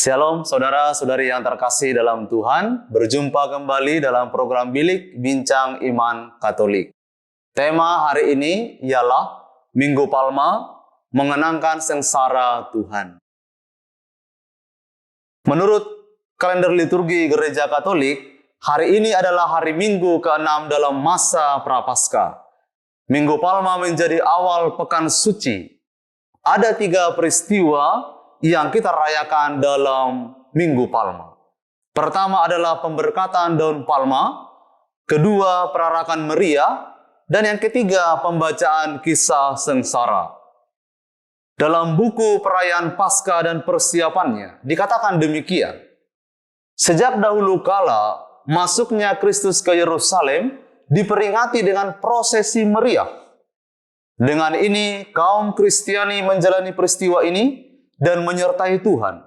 Shalom saudara-saudari yang terkasih dalam Tuhan, berjumpa kembali dalam program Bilik Bincang Iman Katolik. Tema hari ini ialah Minggu Palma, mengenangkan sengsara Tuhan. Menurut kalender liturgi Gereja Katolik, hari ini adalah hari Minggu ke-6 dalam masa Prapaskah. Minggu Palma menjadi awal pekan suci. Ada 3 peristiwa yang kita rayakan dalam Minggu Palma. Pertama adalah pemberkatan daun palma, kedua perarakan meriah, dan yang ketiga pembacaan kisah sengsara. Dalam buku perayaan Paskah dan persiapannya dikatakan demikian. Sejak dahulu kala, masuknya Kristus ke Yerusalem diperingati dengan prosesi meriah. Dengan ini, kaum Kristiani menjalani peristiwa ini dan menyertai Tuhan.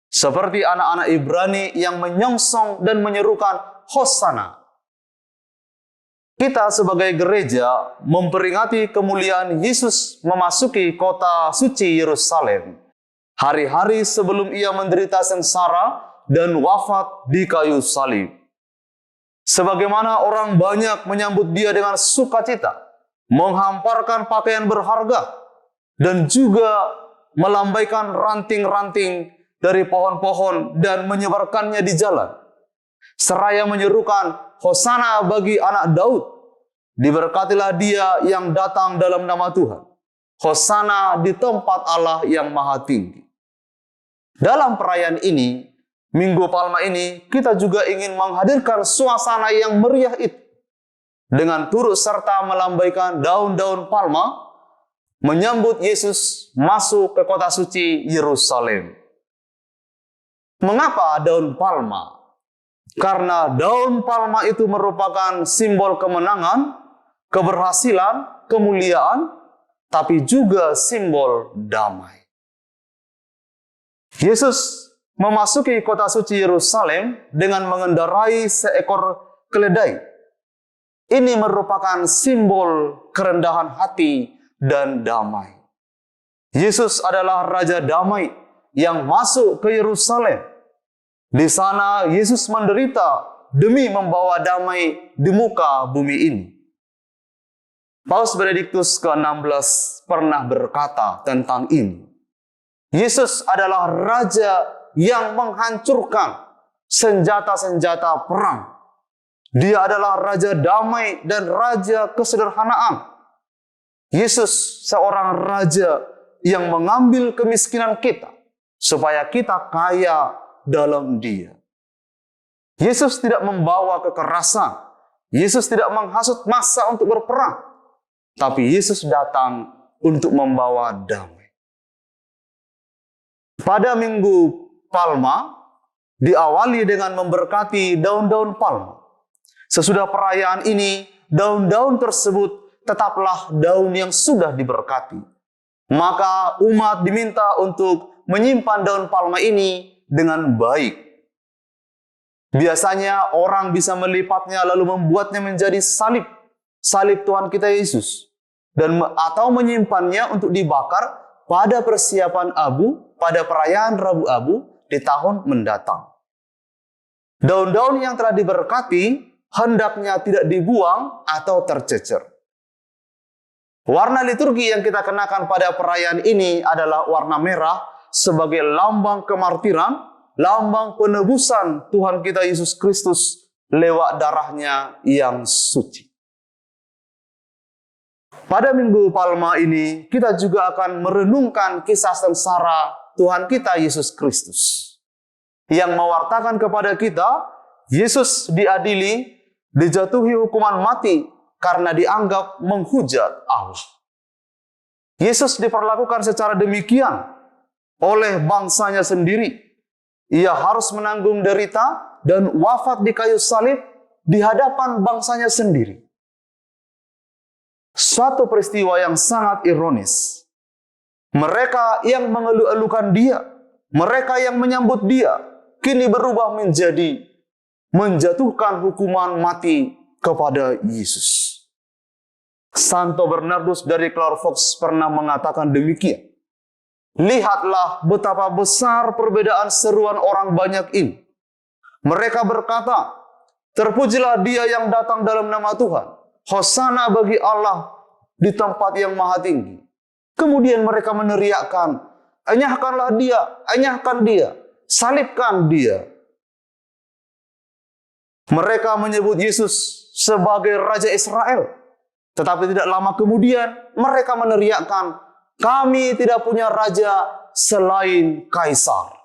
Seperti anak-anak Ibrani yang menyongsong dan menyerukan Hosana. Kita sebagai gereja memperingati kemuliaan Yesus memasuki kota suci Yerusalem. Hari-hari sebelum ia menderita sengsara dan wafat di kayu salib. Sebagaimana orang banyak menyambut dia dengan sukacita, menghamparkan pakaian berharga, dan juga melambaikan ranting-ranting dari pohon-pohon dan menyebarkannya di jalan. Seraya menyerukan, Hosana bagi anak Daud. Diberkatilah dia yang datang dalam nama Tuhan. Hosana di tempat Allah yang maha tinggi. Dalam perayaan ini, Minggu Palma ini, kita juga ingin menghadirkan suasana yang meriah itu. Dengan turut serta melambaikan daun-daun palma, menyambut Yesus masuk ke kota suci Yerusalem. Mengapa daun palma? Karena daun palma itu merupakan simbol kemenangan, keberhasilan, kemuliaan, tapi juga simbol damai. Yesus memasuki kota suci Yerusalem dengan mengendarai seekor keledai. Ini merupakan simbol kerendahan hati dan damai. Yesus adalah Raja Damai yang masuk ke Yerusalem. Di sana Yesus menderita demi membawa damai di muka bumi ini. Paus Benediktus ke-16 pernah berkata tentang ini. Yesus adalah Raja yang menghancurkan senjata-senjata perang. Dia adalah Raja Damai dan Raja Kesederhanaan. Yesus seorang Raja yang mengambil kemiskinan kita supaya kita kaya dalam Dia. Yesus tidak membawa kekerasan. Yesus tidak menghasut massa untuk berperang. Tapi Yesus datang untuk membawa damai. Pada Minggu Palma diawali dengan memberkati daun-daun palma. Sesudah perayaan ini, daun-daun tersebut tetaplah daun yang sudah diberkati. Maka umat diminta untuk menyimpan daun palma ini dengan baik. Biasanya orang bisa melipatnya lalu membuatnya menjadi salib Tuhan kita Yesus, atau menyimpannya untuk dibakar pada persiapan abu pada perayaan Rabu Abu di tahun mendatang. Daun-daun yang telah diberkati hendaknya tidak dibuang atau tercecer. Warna liturgi yang kita kenakan pada perayaan ini adalah warna merah sebagai lambang kemartiran, lambang penebusan Tuhan kita Yesus Kristus lewat darahnya yang suci. Pada Minggu Palma ini, kita juga akan merenungkan kisah sengsara Tuhan kita Yesus Kristus. Yang mewartakan kepada kita, Yesus diadili, dijatuhi hukuman mati, karena dianggap menghujat Allah. Yesus diperlakukan secara demikian oleh bangsanya sendiri. Ia harus menanggung derita dan wafat di kayu salib di hadapan bangsanya sendiri. Suatu peristiwa yang sangat ironis. Mereka yang mengeluh-elukan dia, mereka yang menyambut dia, kini berubah menjadi menjatuhkan hukuman mati kepada Yesus. Santo Bernardus dari Clairvaux pernah mengatakan demikian. Lihatlah betapa besar perbedaan seruan orang banyak ini. Mereka berkata, terpujilah Dia yang datang dalam nama Tuhan. Hosana bagi Allah di tempat yang maha tinggi. Kemudian mereka meneriakkan, enyahkanlah Dia, enyahkan Dia, salibkan Dia. Mereka menyebut Yesus sebagai Raja Israel. Tetapi tidak lama kemudian mereka meneriakkan, kami tidak punya raja selain Kaisar.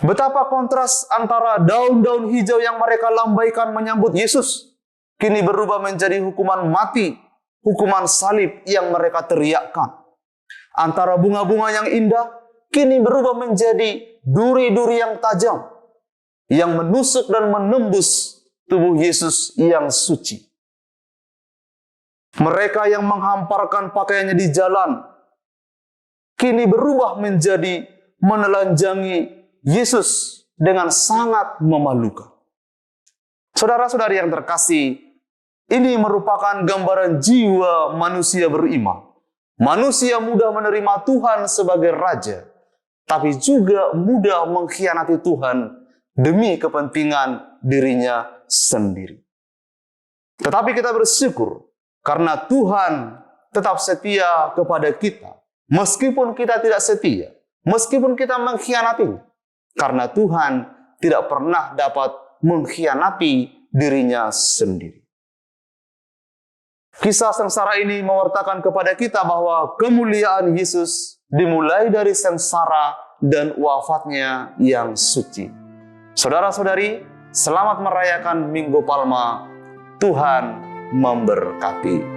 Betapa kontras antara daun-daun hijau yang mereka lambaikan menyambut Yesus, kini berubah menjadi hukuman mati, hukuman salib yang mereka teriakkan. Antara bunga-bunga yang indah, kini berubah menjadi duri-duri yang tajam, yang menusuk dan menembus tubuh Yesus yang suci. Mereka yang menghamparkan pakaiannya di jalan, kini berubah menjadi menelanjangi Yesus dengan sangat memalukan. Saudara-saudari yang terkasih, ini merupakan gambaran jiwa manusia beriman. Manusia mudah menerima Tuhan sebagai Raja, tapi juga mudah mengkhianati Tuhan demi kepentingan dirinya sendiri. Tetapi kita bersyukur karena Tuhan tetap setia kepada kita, meskipun kita tidak setia, meskipun kita mengkhianatinya, karena Tuhan tidak pernah dapat mengkhianati dirinya sendiri. Kisah sengsara ini mewartakan kepada kita bahwa kemuliaan Yesus dimulai dari sengsara dan wafatnya yang suci. Saudara-saudari, selamat merayakan Minggu Palma. Tuhan memberkati.